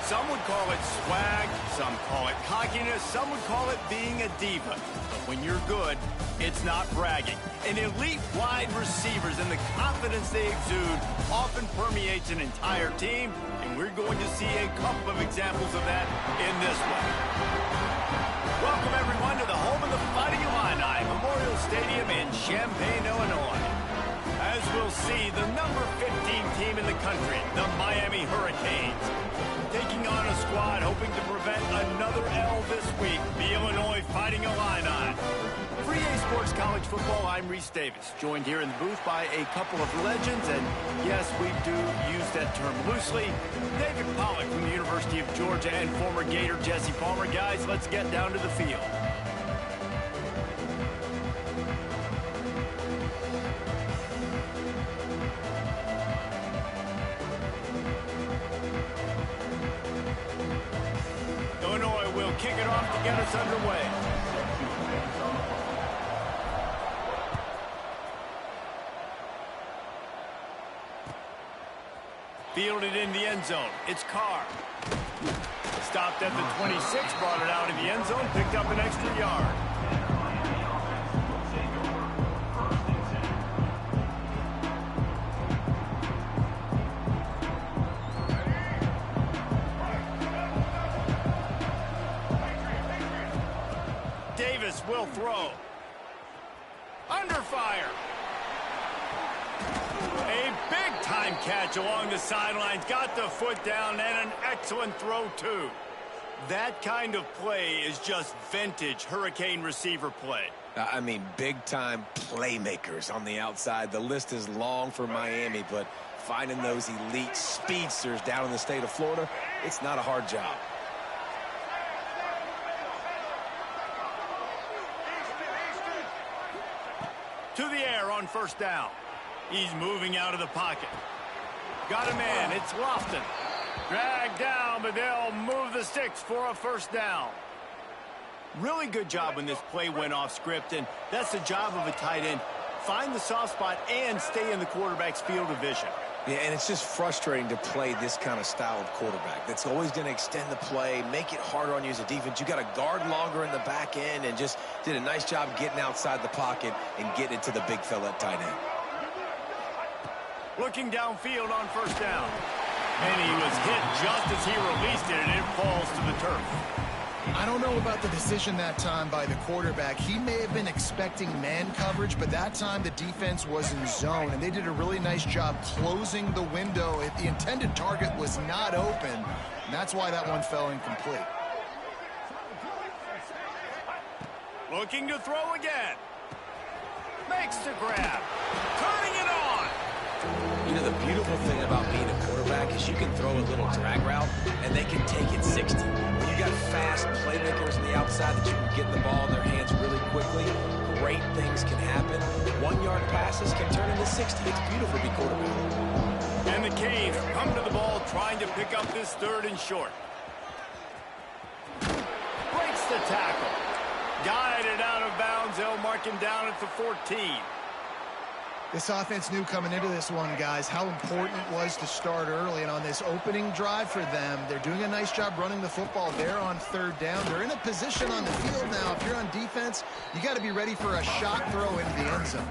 Some would call it swag, some call it cockiness, some would call it being a diva. But when you're good, it's not bragging. And elite wide receivers and the confidence they exude often permeates an entire team, and we're going to see a couple of examples of that in this one. Welcome, everyone, to the home of the Fighting Illini, Memorial Stadium in Champaign, Illinois. As we'll see, the number 15 team in the country, the Miami Hurricanes, taking on a squad hoping to prevent another L this week, the Illinois Fighting Illini. For EA Sports College Football, I'm Reese Davis, joined here in the booth by a couple of legends, and yes, we do use that term loosely. David Pollack from the University of Georgia and former Gator Jesse Palmer. Guys, let's get down to the field. Illinois will kick it off to get us underway. Fielded in the end zone. It's Carr. Stopped at the 26, brought it out of the end zone, picked up an extra yard. Davis will throw. Under fire. A big-time catch along the sidelines. Got the foot down and an excellent throw, too. That kind of play is just vintage Hurricane receiver play. I mean, big-time playmakers on the outside. The list is long for Miami, but finding those elite speedsters down in the state of Florida, it's not a hard job. on first down. He's moving out of the pocket. Got a man. It's Lofton. Dragged down, but they'll move the sticks for a first down. Really good job when this play went off script, and that's the job of a tight end. Find the soft spot and stay in the quarterback's field of vision. Yeah, and it's just frustrating to play this kind of style of quarterback. That's always going to extend the play, make it harder on you as a defense. You got to guard longer in the back end, and just did a nice job getting outside the pocket and getting it to the big fella at tight end. Looking downfield on first down. And he was hit just as he released it, and it falls to the turf. I don't know about the decision that time by the quarterback. He may have been expecting man coverage, but that time the defense was in zone, and they did a really nice job closing the window. The intended target was not open, and that's why that one fell incomplete. Looking to throw again. Makes the grab. Turning it on. You know, the beautiful thing about being a quarterback is you can throw a little drag route, and they can take it 60. When you got fast playmakers on the outside that you can get the ball in their hands really quickly, great things can happen. 1-yard passes can turn into 60. It's beautiful to be quarterback. And the Canes come to the ball trying to pick up this third and short. Breaks the tackle. Guided out of bounds. They'll mark him down at the 14. This offense knew coming into this one, guys, how important it was to start early. And on this opening drive for them, they're doing a nice job running the football. They're on third down. They're in a position on the field now. If you're on defense, you got to be ready for a shot throw into the end zone.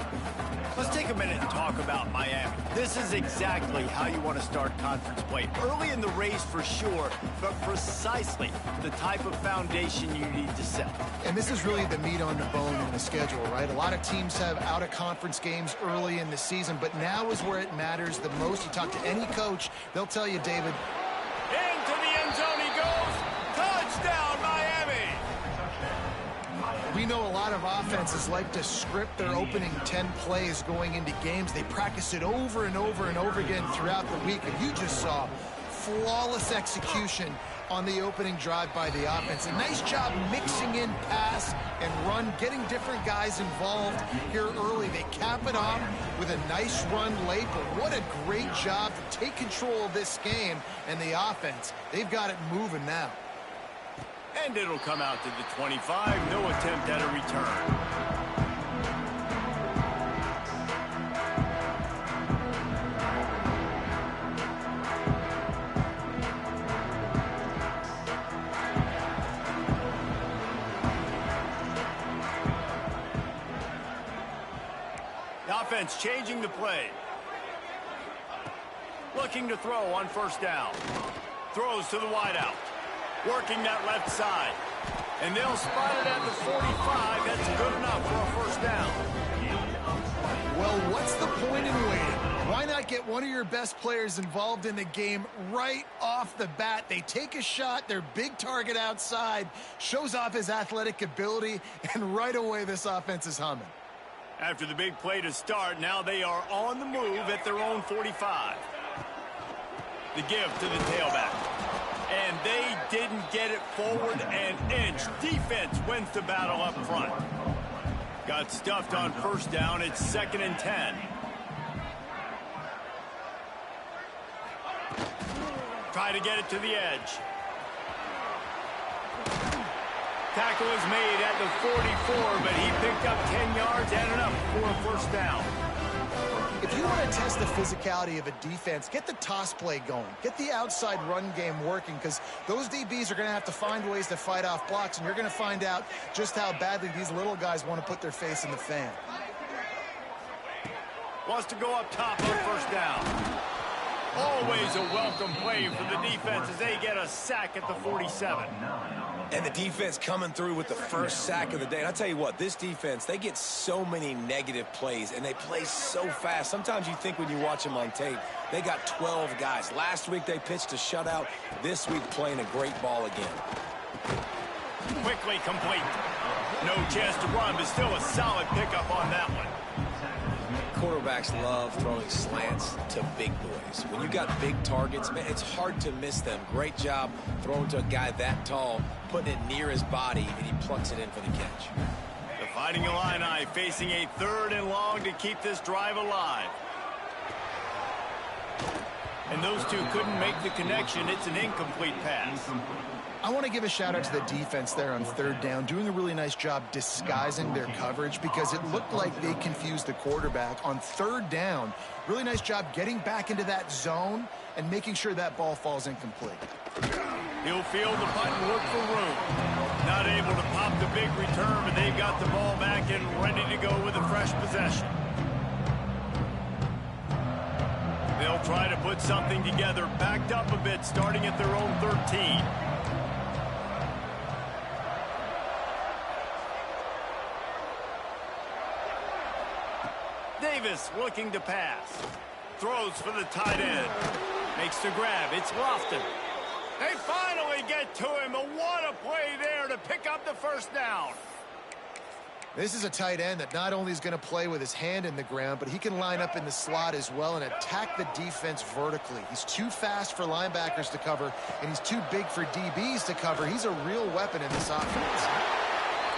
Let's take a minute and talk about Miami. This is exactly how you want to start conference play. Early in the race for sure, but precisely the type of foundation you need to set. And this is really the meat on the bone in the schedule, right? A lot of teams have out-of-conference games early in the season, but now is where it matters the most. You talk to any coach, they'll tell you, David. Into the end zone he goes. Touchdown, Miami! We know a lot of offenses like to script their opening 10 plays going into games. They practice it over and over and over again throughout the week. And you just saw flawless execution on the opening drive by the offense. A nice job mixing in pass and run, getting different guys involved here early. They cap it off with a nice run late, but what a great job to take control of this game and the offense. They've got it moving now. And it'll come out to the 25. No attempt at a return. The offense changing the play. Looking to throw on first down. Throws to the wideout. Working that left side. And they'll spot it at the 45. That's good enough for a first down. Well, what's the point in waiting? Why not get one of your best players involved in the game right off the bat? They take a shot, their big target outside, shows off his athletic ability, and right away this offense is humming. After the big play to start, now they are on the move at their own 45. The give to the tailback. And they didn't get it forward an inch. Defense wins the battle up front. Got stuffed on first down. It's 2nd and 10. Try to get it to the edge. Tackle is made at the 44, but he picked up 10 yards and enough for a first down. If you want to test the physicality of a defense, get the toss play going. Get the outside run game working, because those DBs are going to have to find ways to fight off blocks, and you're going to find out just how badly these little guys want to put their face in the fan. Wants to go up top on first down. Always a welcome play for the defense as they get a sack at the 47. And the defense coming through with the first sack of the day. And I tell you what, this defense, they get so many negative plays, and they play so fast. Sometimes you think when you watch them on tape, they got 12 guys. Last week they pitched a shutout. This week playing a great ball again. Quickly complete. No chance to run, but still a solid pickup on that one. Quarterbacks love throwing slants to big boys. When you got big targets, man, it's hard to miss them. Great job throwing to a guy that tall, putting it near his body, and he plucks it in for the catch. The Fighting Illini, facing a 3rd and long to keep this drive alive. And those two couldn't make the connection. It's an incomplete pass. I want to give a shout out to the defense there on 3rd down, doing a really nice job disguising their coverage because it looked like they confused the quarterback on 3rd down. Really nice job getting back into that zone and making sure that ball falls incomplete. He'll field the punt and look for room. Not able to pop the big return, but they've got the ball back and ready to go with a fresh possession. They'll try to put something together, backed up a bit, starting at their own 13. Davis looking to pass. Throws for the tight end. Makes the grab. It's Lofton. They finally get to him. But what a play there to pick up the 1st down. This is a tight end that not only is going to play with his hand in the ground, but he can line up in the slot as well and attack the defense vertically. He's too fast for linebackers to cover, and he's too big for DBs to cover. He's a real weapon in this offense.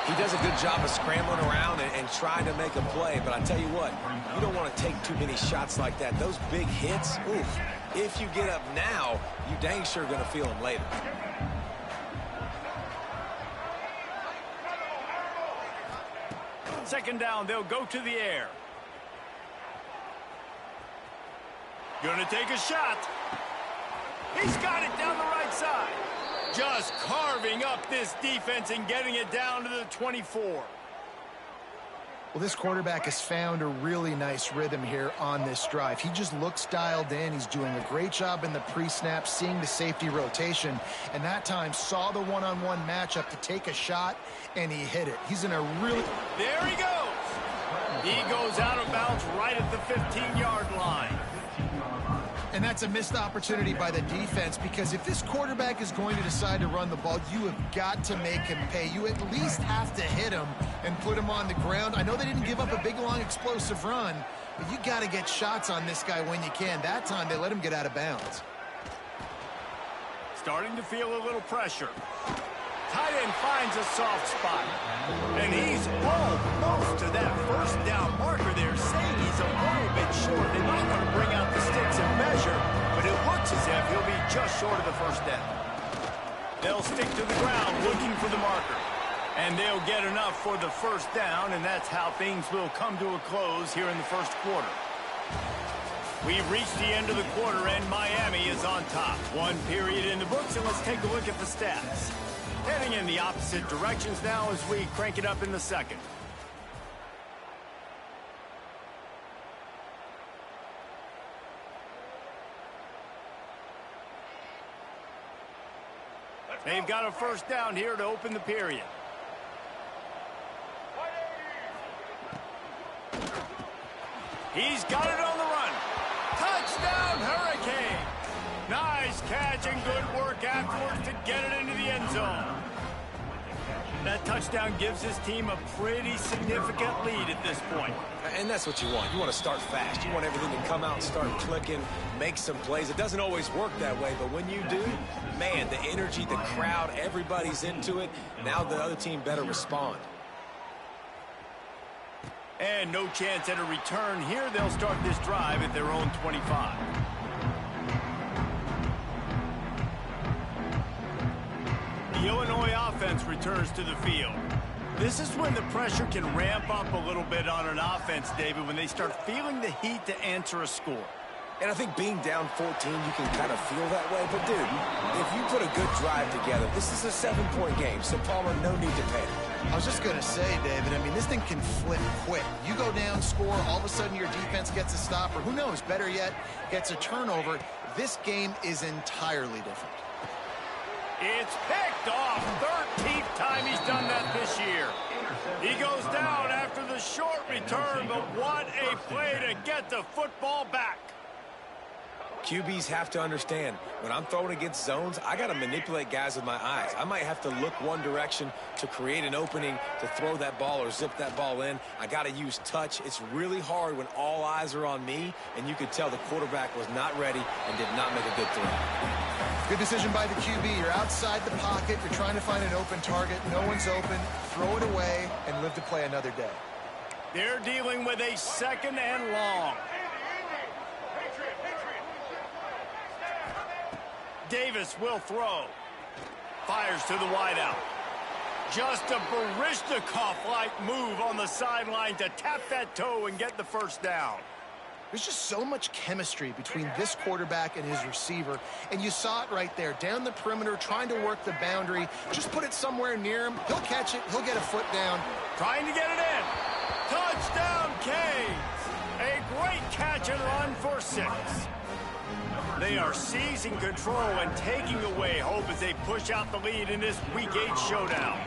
He does a good job of scrambling around and trying to make a play, but I tell you what, you don't want to take too many shots like that. Those big hits, oof, if you get up now, you dang sure going to feel them later. Second down, they'll go to the air. Gonna take a shot. He's got it down the right side. Just carving up this defense and getting it down to the 24. Well, this quarterback has found a really nice rhythm here on this drive. He just looks dialed in. He's doing a great job in the pre-snap, seeing the safety rotation, and that time saw the one-on-one matchup to take a shot, and he hit it. He's in a really... There he goes. He goes out of bounds right at the 15-yard line. And that's a missed opportunity by the defense because if this quarterback is going to decide to run the ball, you have got to make him pay. You at least have to hit him and put him on the ground. I know they didn't give up a big, long, explosive run, but you got to get shots on this guy when you can. That time, they let him get out of bounds. Starting to feel a little pressure. Tight end finds a soft spot. And he's almost to that 1st down marker there, saying he's a little bit short. They might want to bring out the sticks and measure, but it looks as if he'll be just short of the 1st down. They'll stick to the ground looking for the marker. And they'll get enough for the 1st down, and that's how things will come to a close here in the 1st quarter. We've reached the end of the quarter, and Miami is on top. 1 period in the books, and let's take a look at the stats. Heading in the opposite directions now as we crank it up in the 2nd. They've got a 1st down here to open the period. He's got it on the run. Touchdown, Hurricane. Nice catch and good work afterwards to get it into the end zone. That touchdown gives his team a pretty significant lead at this point. And that's what you want. You want to start fast. You want everything to come out and start clicking, make some plays. It doesn't always work that way, but when you do, man, the energy, the crowd, everybody's into it. Now the other team better respond. And no chance at a return here. They'll start this drive at their own 25. The Illinois offense returns to the field. This is when the pressure can ramp up a little bit on an offense, David, when they start feeling the heat to answer a score. And I think being down 14, you can kind of feel that way. But, dude, if you put a good drive together, this is a 7-point game, so Palmer, no need to panic. I was just going to say, David, I mean, this thing can flip quick. You go down, score, all of a sudden your defense gets a stop, or who knows, better yet, gets a turnover. This game is entirely different. It's picked off. 13th time he's done that this year. He goes down after the short return, but what a play to get the football back. QBs have to understand, when I'm throwing against zones, I got to manipulate guys with my eyes. I might have to look one direction to create an opening to throw that ball or zip that ball in. I got to use touch. It's really hard when all eyes are on me, and you could tell the quarterback was not ready and did not make a good throw. Good decision by the QB. You're outside the pocket. You're trying to find an open target. No one's open. Throw it away and live to play another day. They're dealing with a 2nd and long. Davis will throw. Fires to the wideout. Just a Baryshnikov-like move on the sideline to tap that toe and get the first down. There's just so much chemistry between this quarterback and his receiver, and you saw it right there. Down the perimeter, trying to work the boundary. Just put it somewhere near him. He'll catch it. He'll get a foot down. Trying to get it in. Touchdown, Canes. A great catch and run for 6. They are seizing control and taking away hope as they push out the lead in this Week 8 showdown.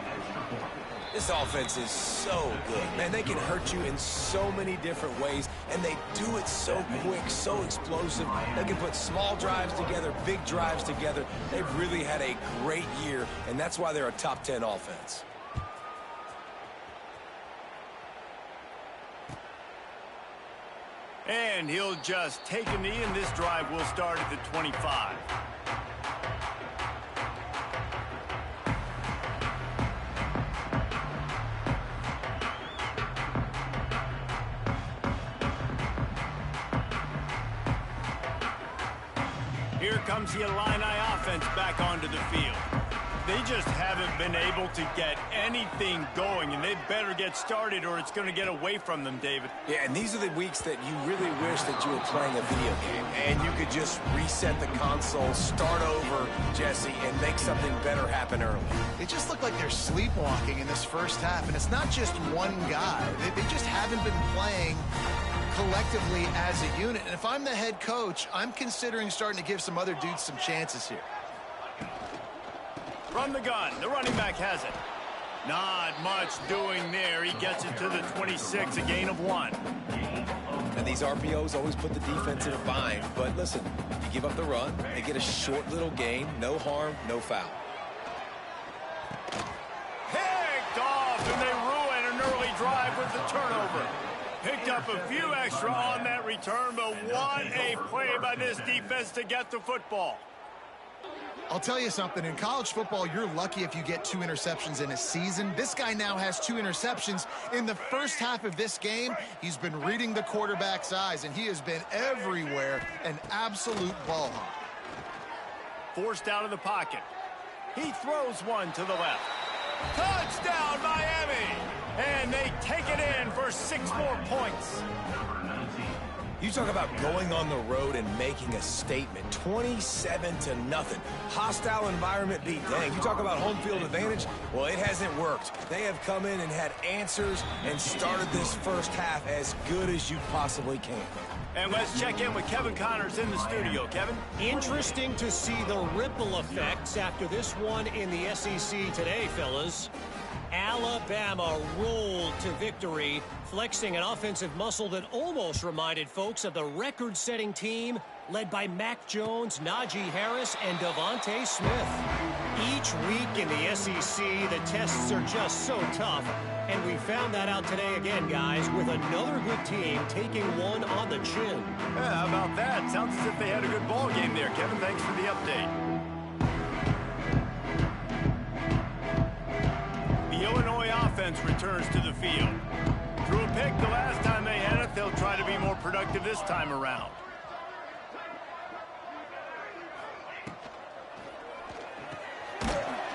This offense is so good. Man, they can hurt you in so many different ways, and they do it so quick, so explosive. They can put small drives together, big drives together. They've really had a great year, and that's why they're a top 10 offense. And he'll just take a knee, and this drive will start at the 25. Here comes the Illini offense back onto the field. They just haven't been able to get anything going, and they better get started or it's going to get away from them, David. Yeah, and these are the weeks that you really wish that you were playing a video game and you could just reset the console, start over, Jesse, and make something better happen early. They just look like they're sleepwalking in this first half, and it's not just one guy. They just haven't been playing collectively as a unit. And if I'm the head coach, I'm considering starting to give some other dudes some chances here. From the gun, the running back has it. Not much doing there. He gets it to the 26, a gain of 1. And these RPOs always put the defense in a bind. But listen, you give up the run, they get a short little gain, no harm, no foul. Picked off, and they ruin an early drive with the turnover. Picked up a few extra on that return, but what a play by this defense to get the football. I'll tell you something, in college football, you're lucky if you get 2 interceptions in a season. This guy now has 2 interceptions. In the first half of this game, he's been reading the quarterback's eyes, and he has been everywhere, an absolute ball hawk. Forced out of the pocket. He throws one to the left. Touchdown, Miami! And they take it in for 6 more points. You talk about going on the road and making a statement. 27-0. Hostile environment beat. Dang, you talk about home field advantage? Well, it hasn't worked. They have come in and had answers and started this first half as good as you possibly can. And let's check in with Kevin Connors in the studio. Kevin? Interesting to see the ripple effects after this one in the SEC today, fellas. Alabama rolled to victory, flexing an offensive muscle that almost reminded folks of the record-setting team led by Mac Jones, Najee Harris, and Devontae Smith. Each week in the SEC, the tests are just so tough, and we found that out today again, guys, with another good team taking one on the chin. Yeah, how about that? Sounds as if they had a good ball game there, Kevin. Thanks for the update. The Illinois offense returns to the field. Threw a pick the last time they had it. They'll try to be more productive this time around.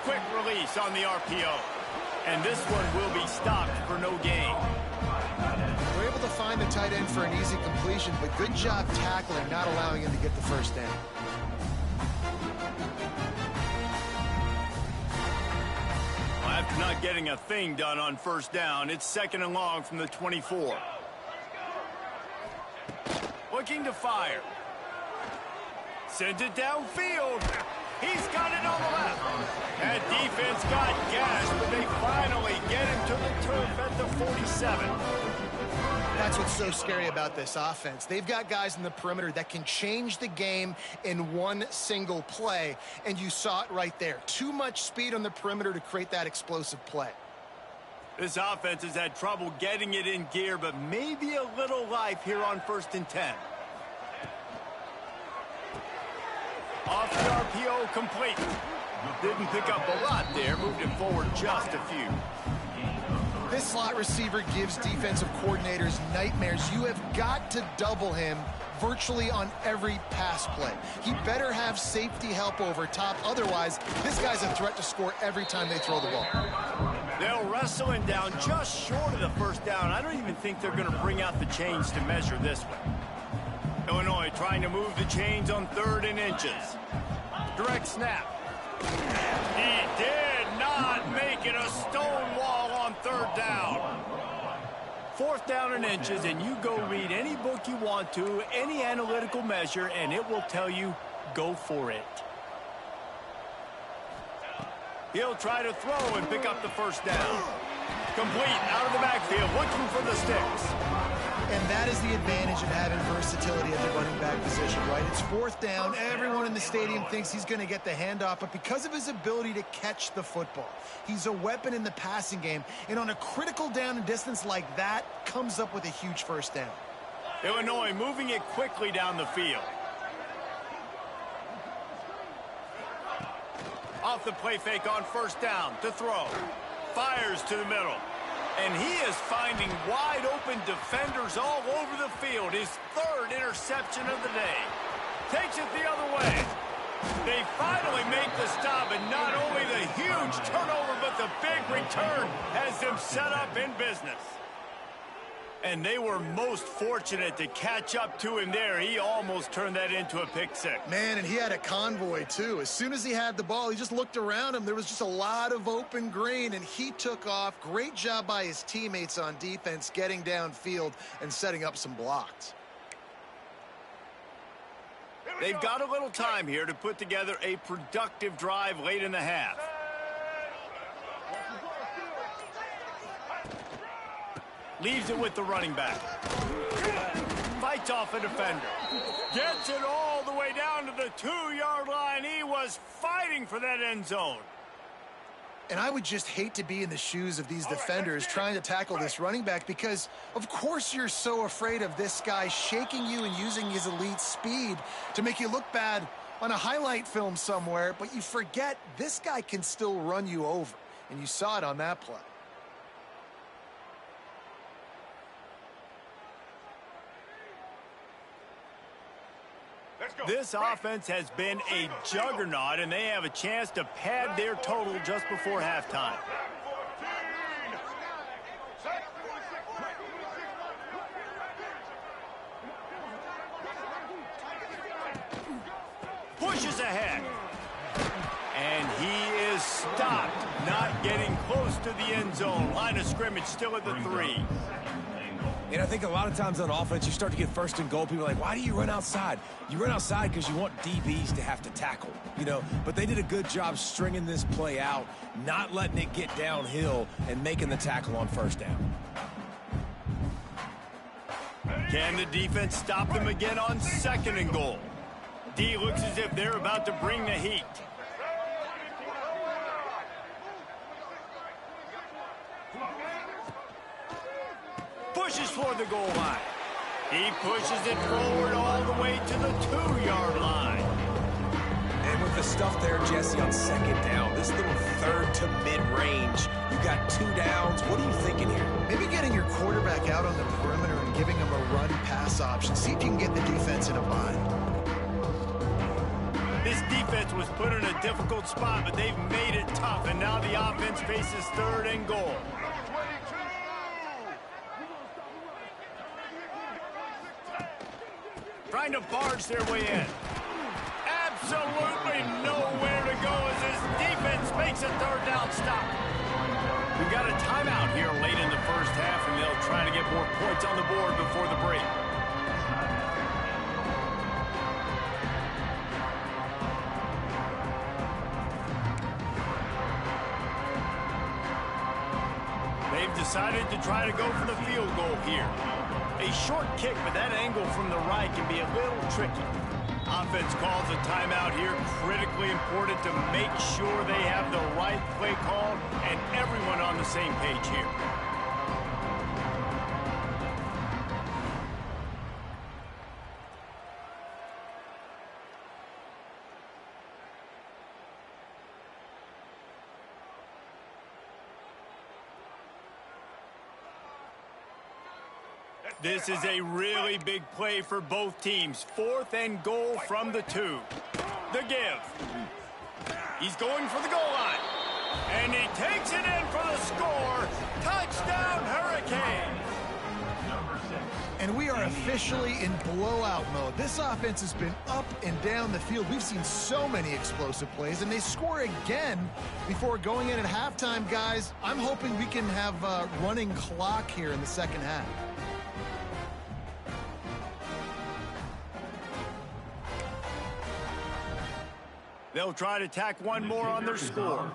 Quick release on the RPO. And this one will be stopped for no gain. We're able to find the tight end for an easy completion, but good job tackling, not allowing him to get the first down. After not getting a thing done on first down, it's 2nd and long from the 24. Looking to fire. Sends it downfield. He's got it on the left. That defense got gashed, but they finally get him to the turf at the 47. That's what's so scary about this offense. They've got guys in the perimeter that can change the game in one single play, and you saw it right there. Too much speed on the perimeter to create that explosive play. This offense has had trouble getting it in gear, but maybe a little life here on 1st and 10. Off the RPO, complete. Didn't pick up a lot there, moved it forward just a few. This slot receiver gives defensive coordinators nightmares. You have got to double him virtually on every pass play. He better have safety help over top. Otherwise, this guy's a threat to score every time they throw the ball. They'll wrestle him down just short of the 1st down. I don't even think they're going to bring out the chains to measure this one. Illinois trying to move the chains on 3rd and inches. Direct snap. He did not make it a stone wall on 3rd down. 4th down and inches, and you go read any book you want to, any analytical measure, and it will tell you, go for it. He'll try to throw and pick up the 1st down. Complete out of the backfield, looking for the sticks. And that is the advantage of having versatility at the running back position, right? It's 4th down. Everyone in the stadium thinks he's going to get the handoff, but because of his ability to catch the football, he's a weapon in the passing game. And on a critical down and distance like that, comes up with a huge 1st down. Illinois moving it quickly down the field. Off the play fake on 1st down to throw. Fires to the middle. And he is finding wide-open defenders all over the field. His 3rd interception of the day. Takes it the other way. They finally make the stop, and not only the huge turnover, but the big return has them set up in business. And they were most fortunate to catch up to him there. He almost turned that into a pick 6. Man, and he had a convoy, too. As soon as he had the ball, he just looked around him. There was just a lot of open green, and he took off. Great job by his teammates on defense, getting downfield and setting up some blocks. They've got a little time here to put together a productive drive late in the half. Leaves it with the running back. Fights off a defender. Gets it all the way down to the 2-yard line. He was fighting for that end zone. And I would just hate to be in the shoes of these defenders trying to tackle this running back because, of course, you're so afraid of this guy shaking you and using his elite speed to make you look bad on a highlight film somewhere, but you forget this guy can still run you over, and you saw it on that play. This offense has been a juggernaut, and they have a chance to pad their total just before halftime. Pushes ahead. And he is stopped, not getting close to the end zone. Line of scrimmage still at the 3. And I think a lot of times on offense, you start to get 1st and goal. People are like, why do you run outside? You run outside because you want DBs to have to tackle, you know. But they did a good job stringing this play out, not letting it get downhill, and making the tackle on 1st down. Can the defense stop them again on 2nd and goal? D looks as if they're about to bring the heat. Pushes for the goal line. He pushes it forward all the way to the 2-yard line. And with the stuff there, Jesse, on 2nd down, this little 3rd to mid-range, you got 2 downs. What are you thinking here? Maybe getting your quarterback out on the perimeter and giving him a run-pass option. See if you can get the defense in a bind. This defense was put in a difficult spot, but they've made it tough, and now the offense faces 3rd and goal. Trying to barge their way in. Absolutely nowhere to go as his defense makes a 3rd down stop. We've got a timeout here late in the 1st half, and they'll try to get more points on the board before the break. They've decided to try to go for the field goal here. A short kick, but that angle from the right can be a little tricky. Offense calls a timeout here. Critically important to make sure they have the right play call and everyone on the same page here. This is a really big play for both teams. 4th and goal from the 2. The give. He's going for the goal line. And he takes it in for the score. Touchdown, Hurricane. And we are officially in blowout mode. This offense has been up and down the field. We've seen so many explosive plays, and they score again before going in at halftime, guys. I'm hoping we can have a running clock here in the second half. They'll try to tack one more on their score.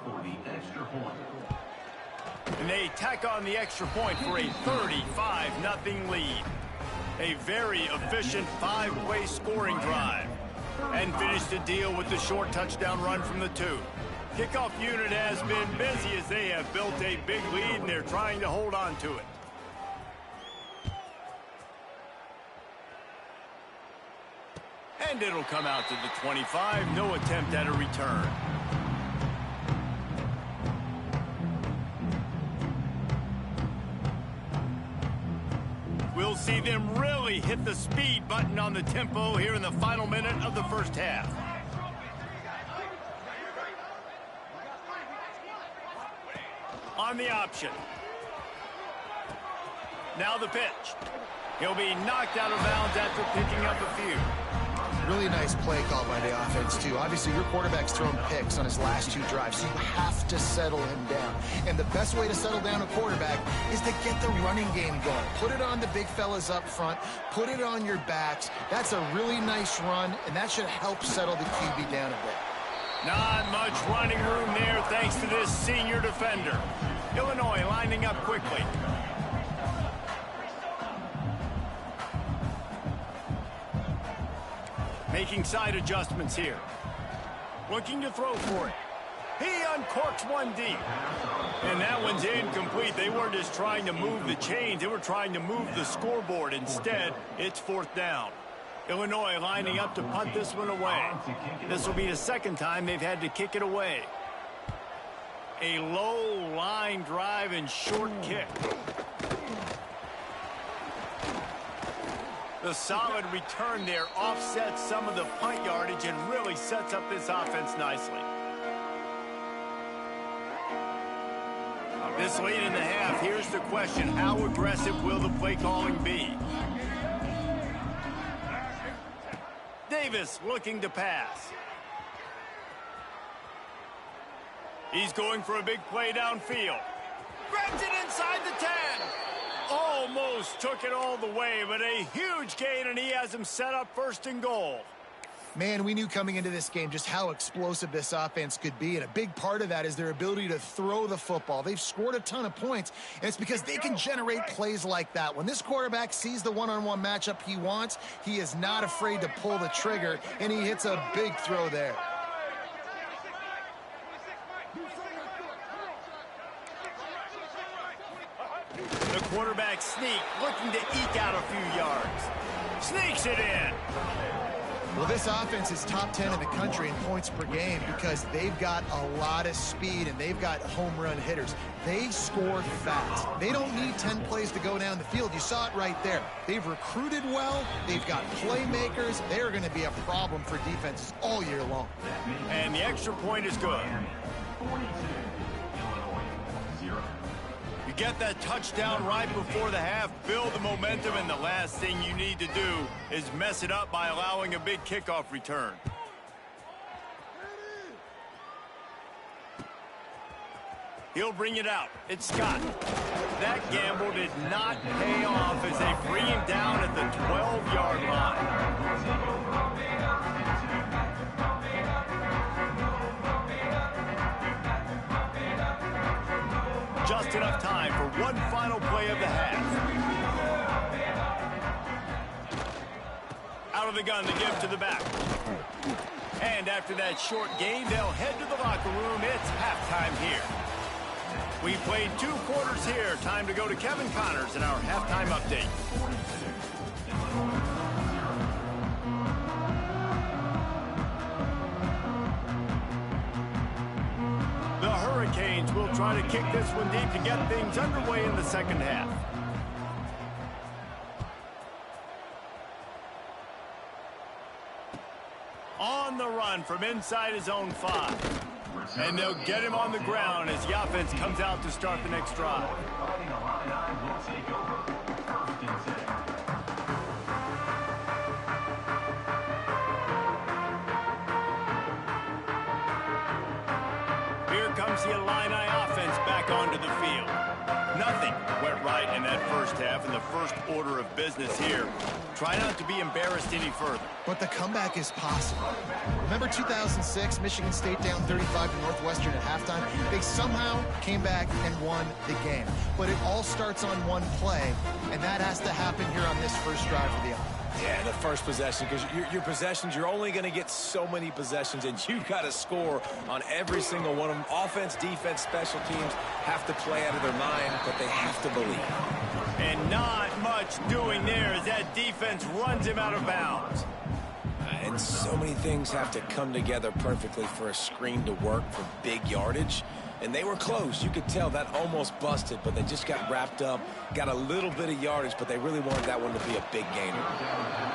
And they tack on the extra point for a 35-0 lead. A very efficient 5-play scoring drive. And finish the deal with the short touchdown run from the 2. Kickoff unit has been busy as they have built a big lead and they're trying to hold on to it. And it'll come out to the 25. No attempt at a return. We'll see them really hit the speed button on the tempo here in the final minute of the first half. On the option. Now the pitch. He'll be knocked out of bounds after picking up a few. Really nice play call by the offense, too. Obviously, your quarterback's thrown picks on his last 2 drives, so you have to settle him down. And the best way to settle down a quarterback is to get the running game going. Put it on the big fellas up front. Put it on your backs. That's a really nice run, and that should help settle the QB down a bit. Not much running room there thanks to this senior defender. Illinois lining up quickly. Making side adjustments here. Looking to throw for it. He uncorks one deep. And that one's incomplete. They weren't just trying to move the chains. They were trying to move the scoreboard. Instead, it's 4th down. Illinois lining up to punt this one away. This will be the 2nd time they've had to kick it away. A low line drive and short kick. The solid return there offsets some of the punt yardage and really sets up this offense nicely. This late in the half, here's the question. How aggressive will the play calling be? Davis looking to pass. He's going for a big play downfield. Grabs it inside the 10. Almost took it all the way, but a huge gain, and he has him set up 1st and goal. Man, we knew coming into this game just how explosive this offense could be, and a big part of that is their ability to throw the football. They've scored a ton of points, and it's because they can generate plays like that. When this quarterback sees the one-on-one matchup he wants, he is not afraid to pull the trigger, and he hits a big throw there. The quarterback sneak, looking to eke out a few yards. Sneaks it in. Well, this offense is top 10 in the country in points per game because they've got a lot of speed and they've got home run hitters. They score fast. They don't need 10 plays to go down the field. You saw it right there. They've recruited well. They've got playmakers. They're going to be a problem for defenses all year long. And the extra point is good. You get that touchdown right before the half, build the momentum, and the last thing you need to do is mess it up by allowing a big kickoff return. He'll bring it out. It's Scott. That gamble did not pay off as they bring him down at the 12-yard line. Just enough time for one final play of the half. of the gun to give to the back. And after that short game, they'll head to the locker room. It's halftime here. We played 2 quarters here. Time to go to Kevin Connors in our halftime update. The Hurricanes will try to kick this one deep to get things underway in the second half. On the run from inside his own 5. And they'll get him on the ground as the offense comes out to start the next drive. Here comes the Illini offense back onto the field. Nothing went right in that first half, and the first order of business here. Try not to be embarrassed any further. But the comeback is possible. Remember 2006, Michigan State down 35 to Northwestern at halftime? They somehow came back and won the game. But it all starts on one play, and that has to happen here on this first drive for the offense. Yeah, the first possession, because your possessions, you're only going to get so many possessions, and you've got to score on every single one of them. Offense, defense, special teams have to play out of their mind, but they have to believe. And not much doing there as that defense runs him out of bounds. And so many things have to come together perfectly for a screen to work for big yardage. And they were close. You could tell that almost busted, but they just got wrapped up, got a little bit of yardage, but they really wanted that one to be a big gainer.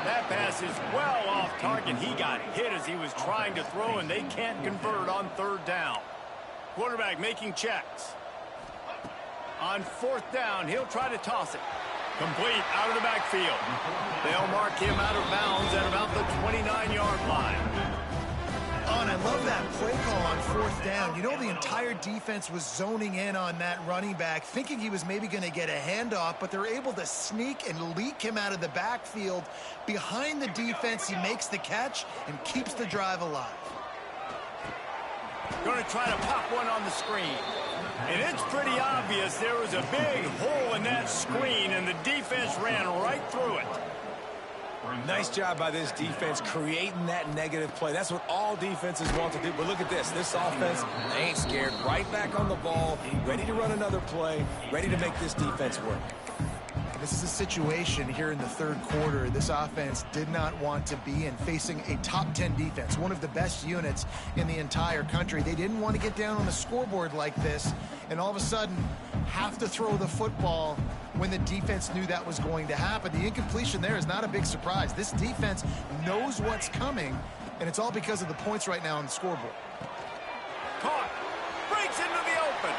That pass is well off target. He got hit as he was trying to throw, and they can't convert on 3rd down. Quarterback making checks. On 4th down, he'll try to toss it. Complete out of the backfield. They'll mark him out of bounds at about the 29-yard line. Oh, and I love that play call on 4th down. You know, the entire defense was zoning in on that running back, thinking he was maybe going to get a handoff, but they're able to sneak and leak him out of the backfield. Behind the defense, he makes the catch and keeps the drive alive. Going to try to pop one on the screen. And it's pretty obvious there was a big hole in that screen, and the defense ran right through it. Nice job by this defense creating that negative play. That's what all defenses want to do. But look at this. This offense, they ain't scared. Right back on the ball, ready to run another play, ready to make this defense work. This is a situation here in the 3rd quarter this offense did not want to be in, facing a top 10 defense, one of the best units in the entire country. They didn't want to get down on the scoreboard like this and all of a sudden have to throw the football when the defense knew that was going to happen. The incompletion there is not a big surprise. This defense knows what's coming, and it's all because of the points right now on the scoreboard. Caught. Breaks into the open.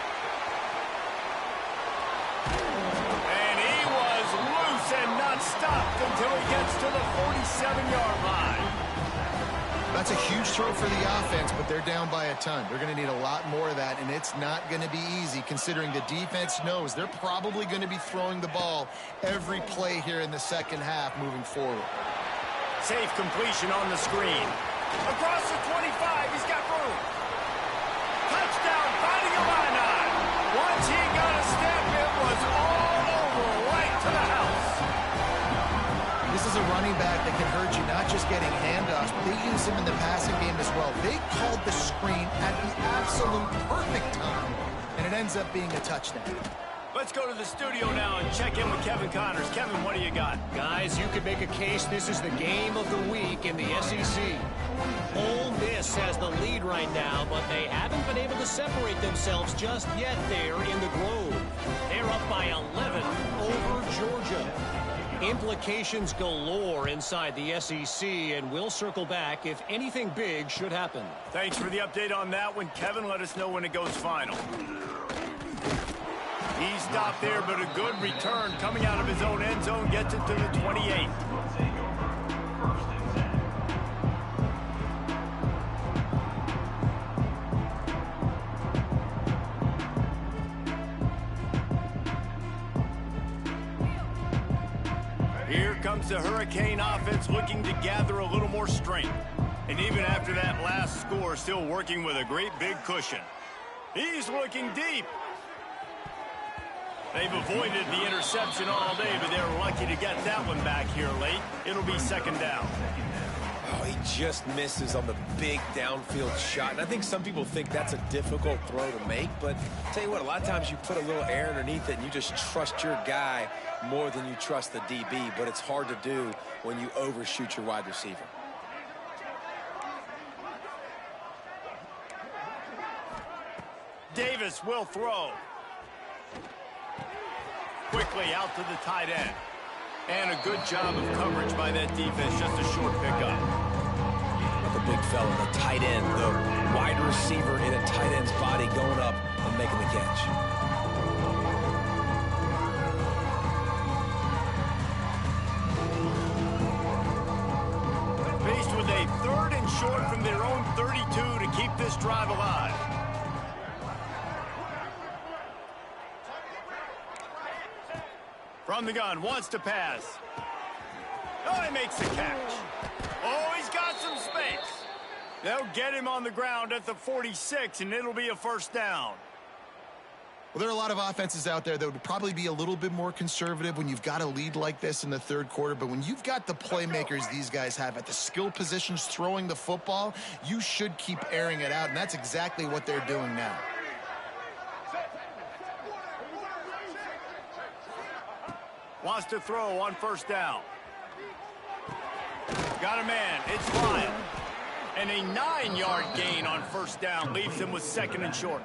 And he was loose and not stopped until he gets to the 47-yard line. That's a huge throw for the offense, but they're down by a ton. They're going to need a lot more of that, and it's not going to be easy considering the defense knows they're probably going to be throwing the ball every play here in the second half moving forward. Safe completion on the screen. Across the 25, he's got room. Touchdown, fighting Illini. Once he got a step, it was all over, right to the house. This is a running back that can hurt you, not just getting handoffs, but they use him in the passing game as well. They called the screen at the absolute perfect time, and it ends up being a touchdown. Let's go to the studio now and check in with Kevin Connors. Kevin, what do you got? Guys, you could make a case this is the game of the week in the SEC. Ole Miss has the lead right now, but they haven't been able to separate themselves just yet there in the Grove. They're up by 11 over Georgia. Implications galore inside the SEC, and we'll circle back if anything big should happen. Thanks for the update on that one, Kevin. Let us know when it goes final. He stopped there, but a good return coming out of his own end zone gets it to the 28. Here comes the Hurricane offense looking to gather a little more strength. And even after that last score, still working with a great big cushion. He's looking deep. They've avoided the interception all day, but they're lucky to get that one back here late. It'll be 2nd down. just misses on the big downfield shot. And I think some people think that's a difficult throw to make, but I'll tell you what, a lot of times you put a little air underneath it and you just trust your guy more than you trust the DB, but it's hard to do when you overshoot your wide receiver. Davis will throw. Quickly out to the tight end. And a good job of coverage by that defense, just a short pickup. The big fella, the tight end, the wide receiver in a tight end's body going up and making the catch. Faced with a 3rd and short from their own 32 to keep this drive alive. From the gun, wants to pass. Oh, he makes the catch. Oh, he's got some space. They'll get him on the ground at the 46, and it'll be a first down. Well, there are a lot of offenses out there that would probably be a little bit more conservative when you've got a lead like this in the 3rd quarter. But when you've got the playmakers these guys have at the skill positions throwing the football, you should keep airing it out, and that's exactly what they're doing now. Wants to throw on first down. Got a man. It's Lyle. And a 9-yard gain on first down leaves him with 2nd and short.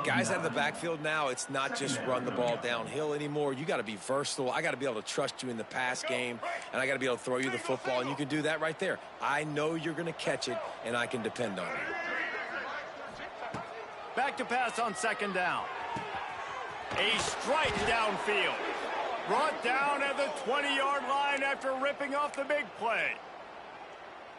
Guys out of the backfield now, it's not just run the ball downhill anymore. You got to be versatile. I got to be able to trust you in the pass game, and I got to be able to throw you the football, and you can do that right there. I know you're going to catch it, and I can depend on it. Back to pass on 2nd down. A strike downfield. Brought down at the 20-yard line after ripping off the big play.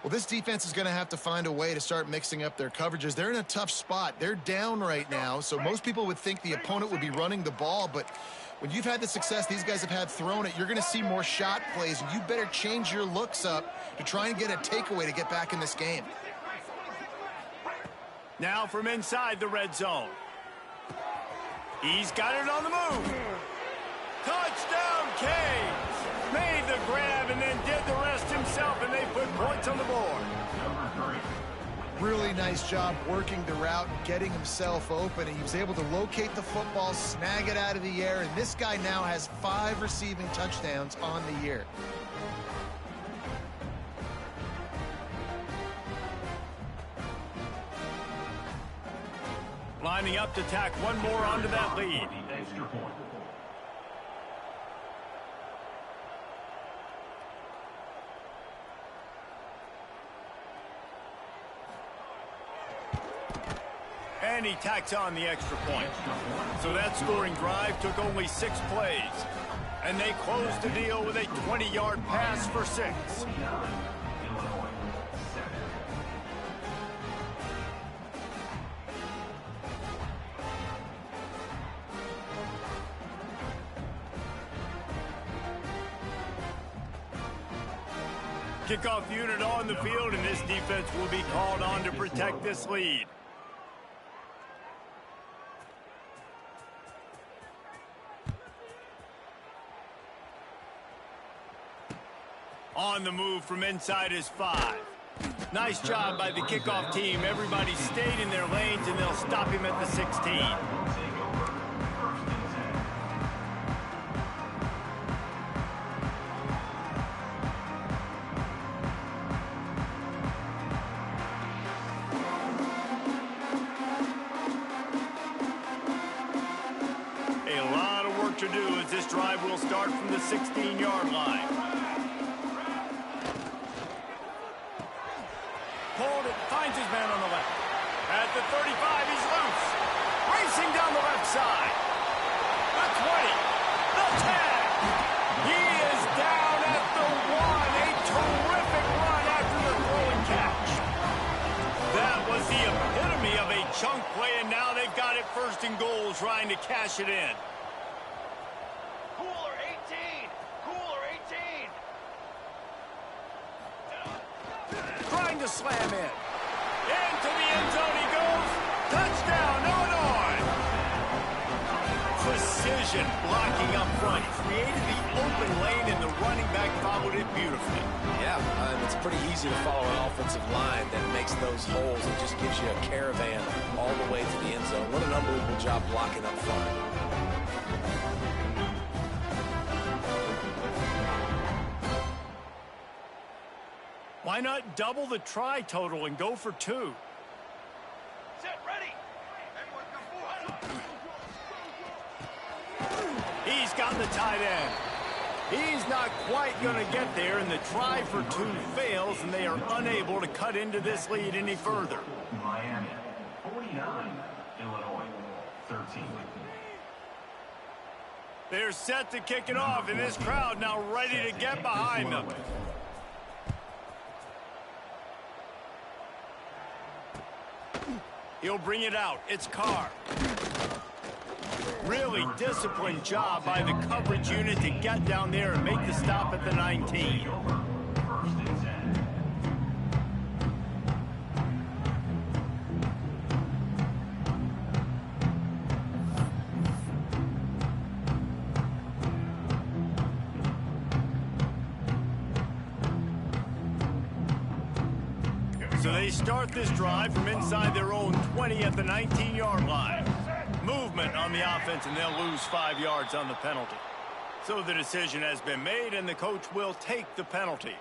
Well, this defense is going to have to find a way to start mixing up their coverages. They're in a tough spot. They're down right now, so most people would think the opponent would be running the ball, but when you've had the success these guys have had throwing it, you're going to see more shot plays, and you better change your looks up to try and get a takeaway to get back in this game. Now from inside the red zone. He's got it on the move. Touchdown, Canes! Made the grab and then did the rest himself, and they put points on the board. Really nice job working the route and getting himself open. He was able to locate the football, snag it out of the air, and this guy now has 5 receiving touchdowns on the year. Lining up to tack one more onto that lead. And he tacks on the extra point. So that scoring drive took only 6 plays. And they closed the deal with a 20-yard pass for 6. Kickoff unit on the field, and this defense will be called on to protect this lead. On the move from inside is 5. Nice job by the kickoff team. Everybody stayed in their lanes, and they'll stop him at the 16. A lot of work to do as this drive will start from the 16-yard line. Pulled it, finds his man on the left. At the 35, he's loose. Racing down the left side. The 20, the 10. He is down at the 1. A terrific run after the throwing catch. That was the epitome of a chunk play, and now they've got it 1st and goal, trying to cash it in. Cooler 18! Cooler 18! Trying to slam in. Into the end zone he goes. Touchdown, Illinois. precision blocking up front. He created the open lane, and the running back followed it beautifully. Yeah, it's pretty easy to follow an offensive line that makes those holes and just gives you a caravan all the way to the end zone. What an unbelievable job blocking up front. Why not double the try total and go for 2? Set, ready. He's got the tight end. He's not quite going to get there, and the try for 2 fails, and they are unable to cut into this lead any further. Miami, 49. Illinois, 13. They're set to kick it off, and this crowd now ready to get behind them. He'll bring it out. It's Carr. Really disciplined job by the coverage unit to get down there and make the stop at the 19. So they start this drive from inside their own 20 at the 19-yard line. Movement on the offense, and they'll lose 5 yards on the penalty. So the decision has been made, and the coach will take the penalty.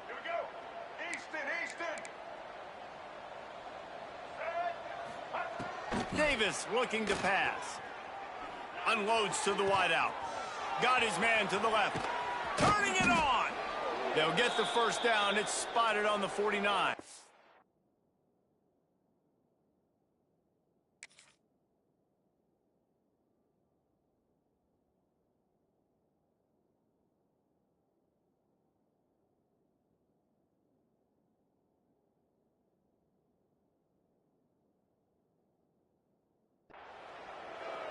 Here we go. Easton. Davis looking to pass. Unloads to the wideout. Got his man to the left. Turning it on. They'll get the first down. It's spotted on the 49.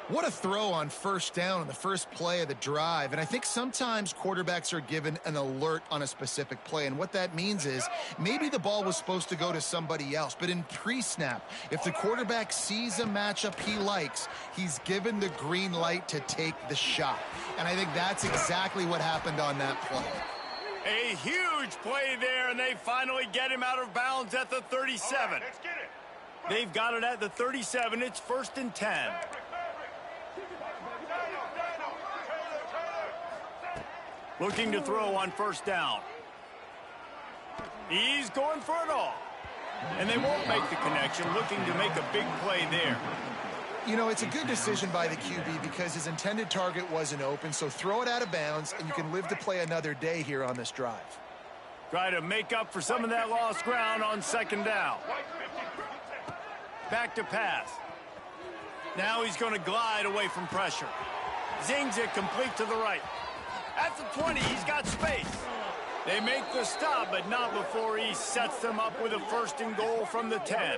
What a throw on first down on the first play of the drive. And I think sometimes quarterbacks are given an alert on a specific play. And what that means is maybe the ball was supposed to go to somebody else. But in pre-snap, if the quarterback sees a matchup he likes, he's given the green light to take the shot. And I think that's exactly what happened on that play. A huge play there, and they finally get him out of bounds at the 37. Let's get it. They've got it at the 37. It's 1st and 10. Looking to throw on first down. He's going for it all. And they won't make the connection, looking to make a big play there. You know, it's a good decision by the QB because his intended target wasn't open, so throw it out of bounds, and you can live to play another day here on this drive. Try to make up for some of that lost ground on second down. Back to pass. Now he's going to glide away from pressure. Zings it complete to the right. At the 20, he's got space. They make the stop, but not before he sets them up with a 1st and goal from the 10.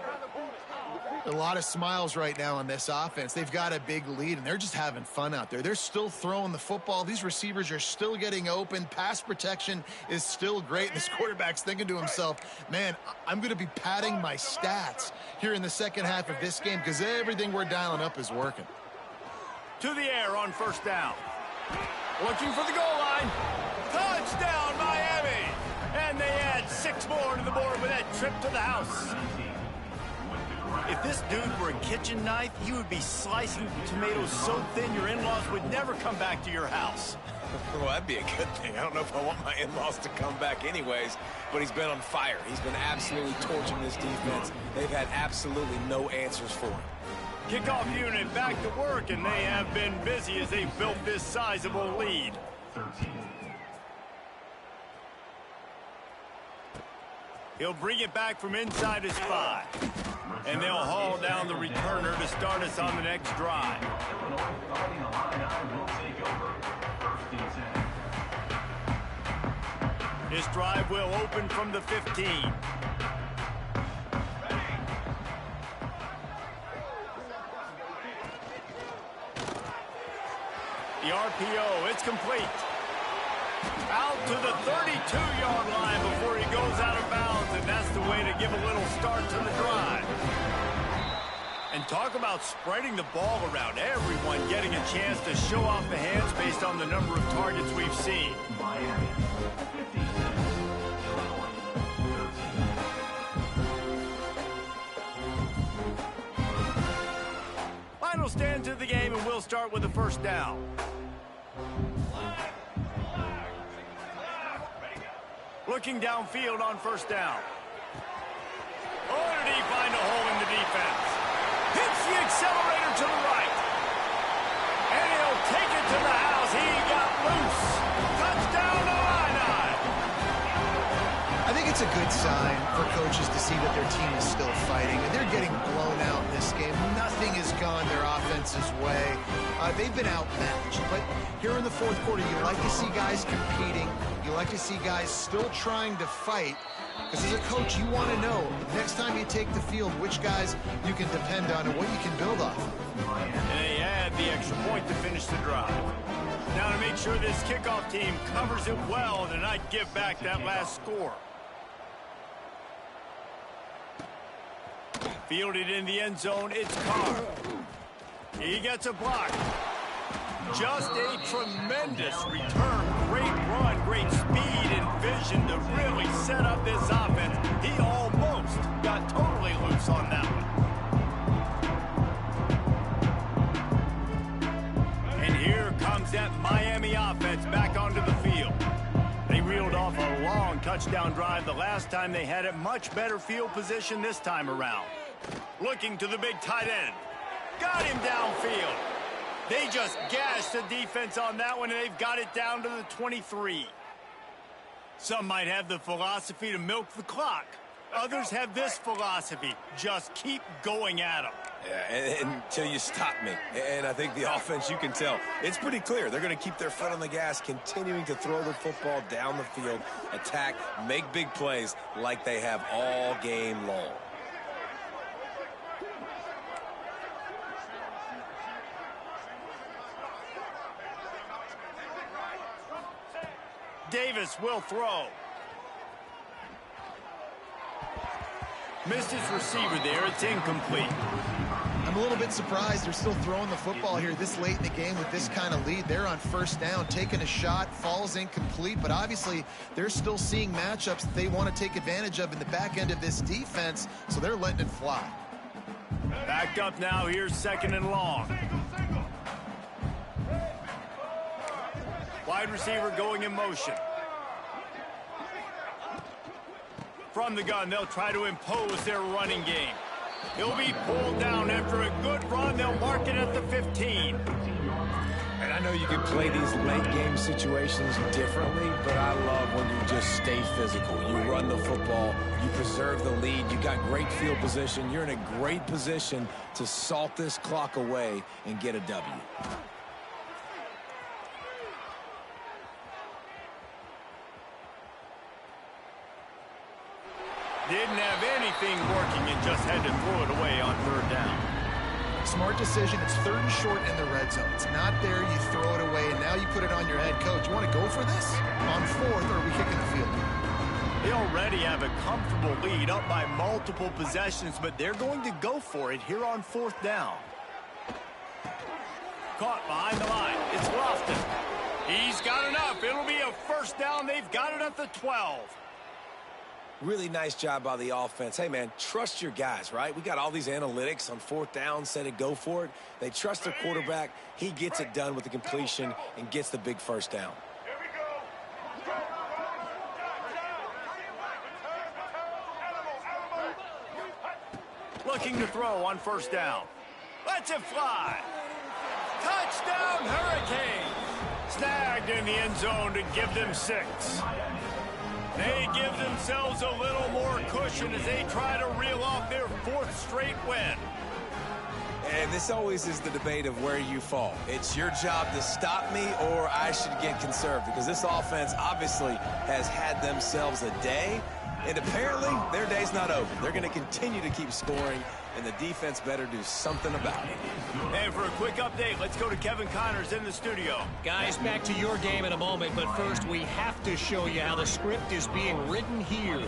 A lot of smiles right now on this offense. They've got a big lead, and they're just having fun out there. They're still throwing the football. These receivers are still getting open. Pass protection is still great. And this quarterback's thinking to himself, man, I'm going to be padding my stats here in the second half of this game because everything we're dialing up is working. To the air on first down. Looking for the goal line. Touchdown, Miami! And they add 6 more to the board with that trip to the house. If this dude were a kitchen knife, he would be slicing tomatoes so thin your in-laws would never come back to your house. Well, that'd be a good thing. I don't know if I want my in-laws to come back anyways, but he's been on fire. He's been absolutely torching this defense. They've had absolutely no answers for him. Kickoff unit back to work, and they have been busy as they built this sizable lead. 13. He'll bring it back from inside his 5. And they'll haul down the returner to start us on the next drive. Illinois fighting a line will take over. 1st and 10. This drive will open from the 15. The RPO, it's complete. Out to the 32-yard line before he goes out of bounds, and that's the way to give a little start to the drive. And talk about spreading the ball around. Everyone getting a chance to show off the hands based on the number of targets we've seen. Miami, 56, Illinois, 13. Final stand to the game, and we'll start with a first down. Looking downfield on first down. Oh, did he find a hole in the defense? Hits the accelerator to the right. And he'll take it to the house. He got loose. Touchdown, Illini. I think it's a good sign for coaches to see that their team is still fighting, and they're getting blown out in this game. Nothing has gone their offense's way. They've been outmatched, but here in the fourth quarter, you like to see guys competing. You like to see guys still trying to fight, because as a coach, you want to know next time you take the field which guys you can depend on and what you can build off of. And they add the extra point to finish the drive. Now to make sure this kickoff team covers it well and not give back that last score. Fielded in the end zone, it's Carr. He gets a block. Just a tremendous return. Great run, great speed and vision to really set up this offense. He almost got totally loose on that one. And here comes that Miami offense back onto the field. They reeled off a long touchdown drive the last time they had it. Much better field position this time around. Looking to the big tight end. Got him downfield. They just gashed the defense on that one, and they've got it down to the 23. Some might have the philosophy to milk the clock. Others have this philosophy. Just keep going at them. Yeah, until you stop me. And I think the offense, you can tell, it's pretty clear. They're going to keep their foot on the gas, continuing to throw the football down the field, attack, make big plays like they have all game long. Davis will throw. Missed his receiver there. It's incomplete. I'm a little bit surprised they're still throwing the football here this late in the game with this kind of lead. They're on first down, taking a shot, falls incomplete, but obviously they're still seeing matchups that they want to take advantage of in the back end of this defense, so they're letting it fly. Back up now. Here's second and long. Wide receiver going in motion. From the gun, they'll try to impose their running game. He'll be pulled down after a good run. They'll mark it at the 15. And I know you can play these late game situations differently, but I love when you just stay physical. You run the football, you preserve the lead, you got great field position. You're in a great position to salt this clock away and get a W. Didn't have anything working and just had to throw it away on third down. Smart decision. It's third and short in the red zone. It's not there. You throw it away, and now you put it on your head coach. You want to go for this? On fourth, or are we kicking the field? They already have a comfortable lead up by multiple possessions, but they're going to go for it here on fourth down. Caught behind the line. It's Lofton. He's got enough. It'll be a first down. They've got it at the 12. Really nice job by the offense. Hey, man, trust your guys, right? We got all these analytics on fourth down, said it, go for it. They trust their quarterback. He gets it done with the completion and gets the big first down. Here we go. Looking to throw on first down. Lets it fly. Touchdown, Hurricanes. Snagged in the end zone to give them 6. They give themselves a little more cushion as they try to reel off their 4th straight win. And this always is the debate of where you fall. It's your job to stop me, or I should get conserved, because this offense obviously has had themselves a day, and apparently their day's not over. They're going to continue to keep scoring, and the defense better do something about it. And for a quick update, let's go to Kevin Connors in the studio. Guys, back to your game in a moment, but first we have to show you how the script is being written here.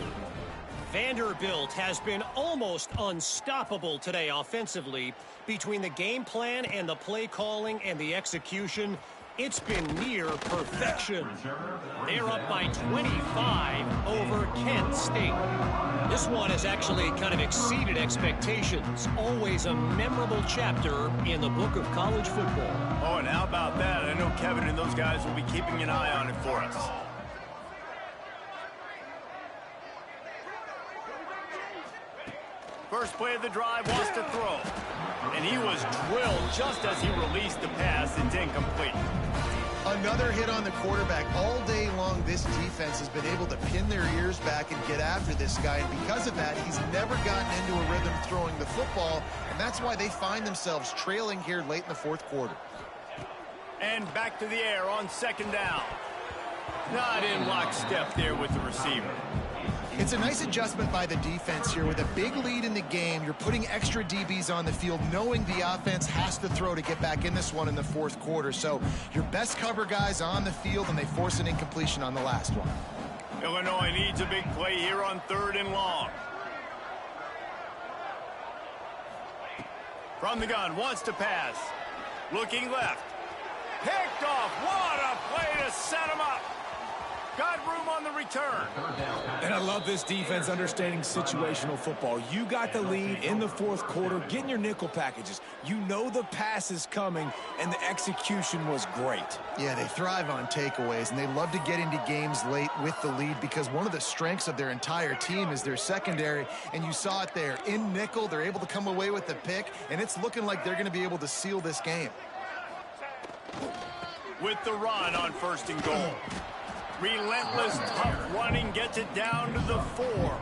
Vanderbilt has been almost unstoppable today offensively. Between the game plan and the play calling and the execution, it's been near perfection. They're up by 25 over Kent State. This one has actually kind of exceeded expectations. Always a memorable chapter in the book of college football. Oh, and how about that? I know Kevin and those guys will be keeping an eye on it for us. First play of the drive, wants to throw. And he was drilled just as he released the pass. It's incomplete. Another hit on the quarterback. All day long, this defense has been able to pin their ears back and get after this guy. And because of that, he's never gotten into a rhythm throwing the football. And that's why they find themselves trailing here late in the fourth quarter. And back to the air on second down. Not in lockstep there with the receiver. It's a nice adjustment by the defense here. With a big lead in the game, you're putting extra DBs on the field, knowing the offense has to throw to get back in this one in the fourth quarter. So your best cover guys on the field, and they force an incompletion on the last one. Illinois needs a big play here on 3rd and long. From the gun, wants to pass. Looking left. Picked off. What a play to set him up. Got room on the return. And I love this defense understanding situational football. You got the lead in the fourth quarter, getting your nickel packages. You know the pass is coming, and the execution was great. Yeah, they thrive on takeaways, and they love to get into games late with the lead because one of the strengths of their entire team is their secondary, and you saw it there. In nickel, they're able to come away with the pick, and it's looking like they're going to be able to seal this game. With the run on 1st and goal. Relentless, tough running gets it down to the 4.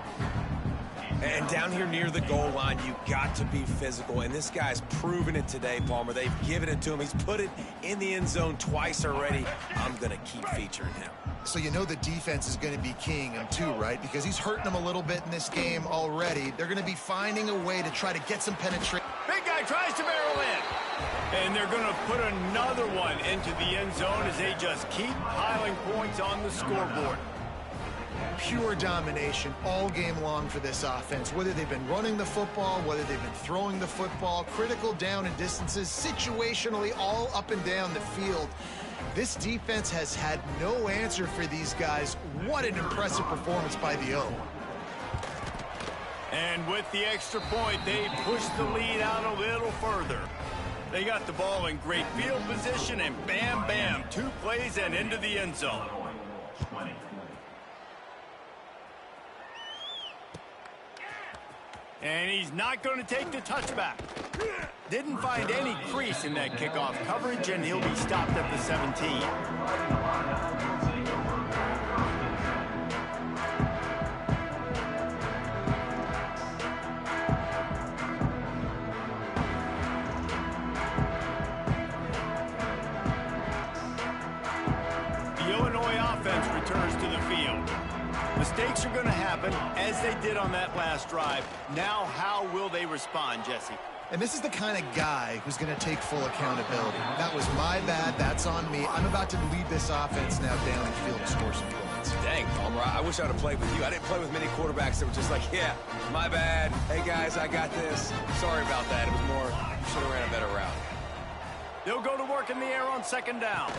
And down here near the goal line, you got to be physical. And this guy's proven it today, Palmer. They've given it to him. He's put it in the end zone twice already. I'm going to keep featuring him. So you know the defense is going to be keying him too, right? Because he's hurting them a little bit in this game already. They're going to be finding a way to try to get some penetration. Big guy tries to barrel in. And they're going to put another one into the end zone as they just keep piling points on the scoreboard. Pure domination all game long for this offense. Whether they've been running the football, whether they've been throwing the football, critical down and distances, situationally all up and down the field. This defense has had no answer for these guys. What an impressive performance by the O. And with the extra point, they push the lead out a little further. They got the ball in great field position, and bam, bam, 2 plays and into the end zone. And he's not going to take the touchback. Didn't find any crease in that kickoff coverage, and he'll be stopped at the 17. The Illinois offense returns to the field. Mistakes are going to happen, as they did on that last drive. Now, how will they respond, Jesse? And this is the kind of guy who's going to take full accountability. That was my bad. That's on me. I'm about to lead this offense now down the field and score some points. Dang, Palmer, I wish I would have played with you. I didn't play with many quarterbacks that were just like, yeah, my bad. Hey, guys, I got this. Sorry about that. It was more, should have ran a better route. They'll go to work in the air on 2nd down.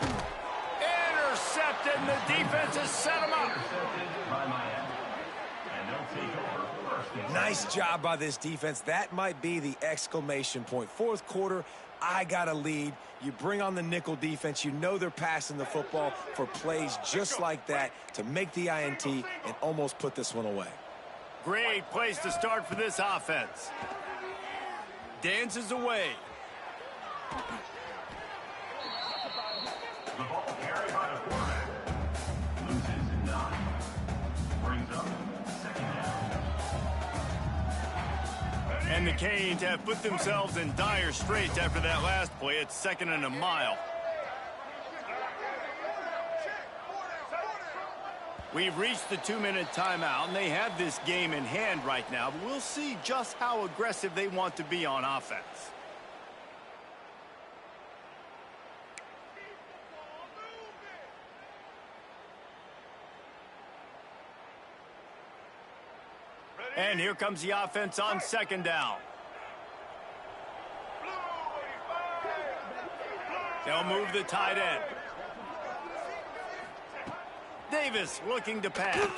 Intercepted, and the defense has set him up. Nice job by this defense. That might be the exclamation point. Fourth quarter, I got a lead. You bring on the nickel defense. You know they're passing the football for plays just like that to make the INT and almost put this one away. Great place to start for this offense. Dances away. The ball carried by the quarterback. Loses 9. Brings up 2nd down. And the Canes have put themselves in dire straits after that last play. It's 2nd and a mile. We've reached the 2-minute timeout, and they have this game in hand right now. But we'll see just how aggressive they want to be on offense. Ready? And here comes the offense on second down. They'll move the tight end. Davis looking to pass.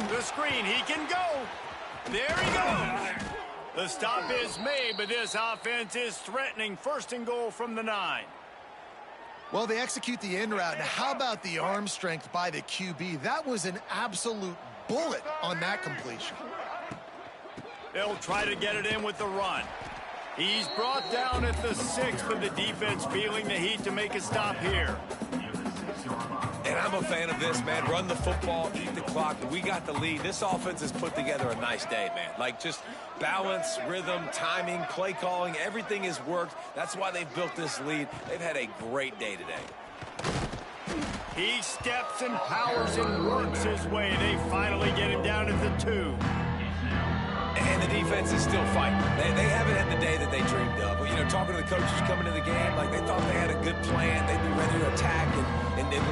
The screen, he can go. There he goes. The stop is made, but this offense is threatening first and goal from the 9. Well, they execute the in route. Now, how about the arm strength by the QB? That was an absolute bullet on that completion. They'll try to get it in with the run. He's brought down at the 6, but the defense feeling the heat to make a stop here. And I'm a fan of this, man. Run the football, eat the clock. We got the lead. This offense has put together a nice day, man. Like, just balance, rhythm, timing, play calling, everything has worked. That's why they've built this lead. They've had a great day today. He steps and powers and works his way. They finally get him down at the 2. And the defense is still fighting. They haven't had the day that they dreamed of. But, you know, talking to the coaches coming to the game, like they thought they had a good plan. They'd be ready to attack and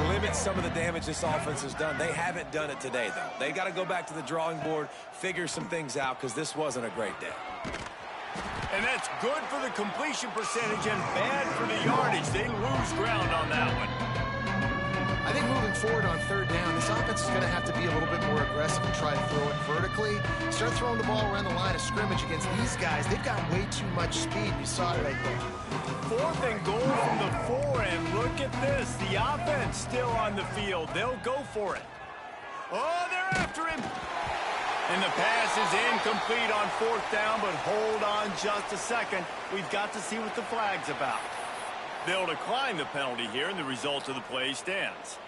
limit some of the damage this offense has done. They haven't done it today, though. They got to go back to the drawing board, figure some things out, because this wasn't a great day. And that's good for the completion percentage and bad for the yardage. They lose ground on that one. I think moving forward on third down, this offense is going to have to be a little bit more aggressive and try to throw it vertically. Start throwing the ball around the line of scrimmage against these guys. They've got way too much speed. You saw it right there. 4th and goal from the 4, and look at this. The offense still on the field. They'll go for it. Oh, they're after him. And the pass is incomplete on 4th down, but hold on just a second. We've got to see what the flag's about. They'll decline the penalty here, and the result of the play stands.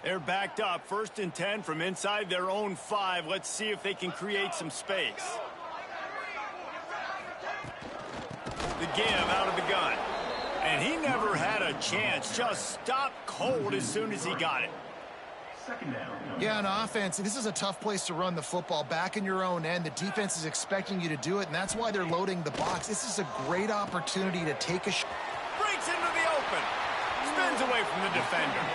They're backed up, 1st and 10 from inside their own 5. Let's see if they can create some space. The give out of the gun. And he never had a chance. Just stopped cold as soon as he got it. Yeah, on offense, this is a tough place to run the football. Back in your own end, the defense is expecting you to do it, and that's why they're loading the box. This is a great opportunity to take a shot. Breaks into the open. Spins away from the defender.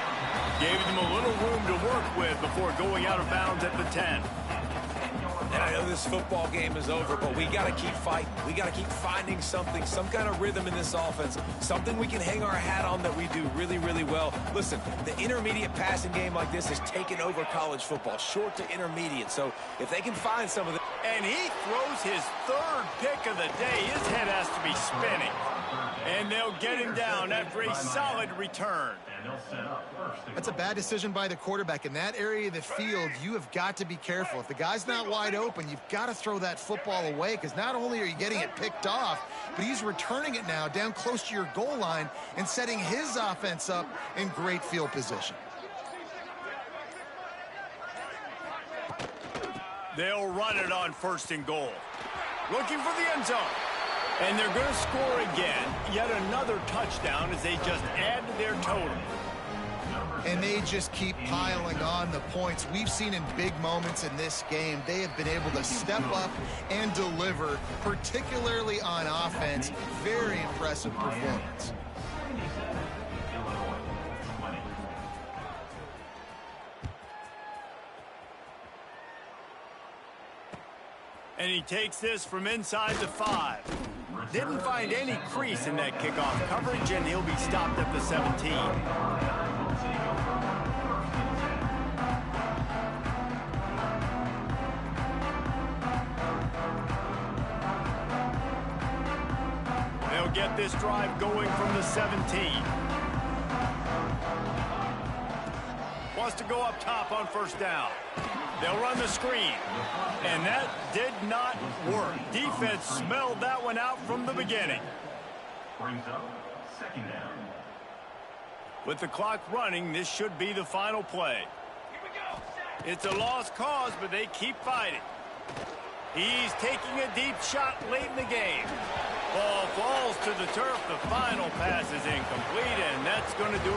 Gave them a little room to work with before going out of bounds at the 10. And I know this football game is over, but we got to keep fighting. We got to keep finding something, some kind of rhythm in this offense, something we can hang our hat on that we do really, really well. Listen, the intermediate passing game like this has taken over college football, short to intermediate. So if they can find some of it. And he throws his 3rd pick of the day. His head has to be spinning. And they'll get him down after a solid return. That's a bad decision by the quarterback. In that area of the field, you have got to be careful. If the guy's not wide open, you've got to throw that football away, because not only are you getting it picked off, but he's returning it now down close to your goal line and setting his offense up in great field position. They'll run it on 1st and goal. Looking for the end zone. And they're going to score again. Yet another touchdown as they just add to their total. And they just keep piling on the points. We've seen in big moments in this game, they have been able to step up and deliver, particularly on offense. Very impressive performance. And he takes this from inside the 5. Didn't find any crease in that kickoff coverage, and he'll be stopped at the 17. They'll get this drive going from the 17. Wants to go up top on 1st down. They'll run the screen. And that did not work. Defense smelled that one out from the beginning. Brings up 2nd down. With the clock running, this should be the final play. It's a lost cause, but they keep fighting. He's taking a deep shot late in the game. Ball falls to the turf. The final pass is incomplete, and that's going to do it.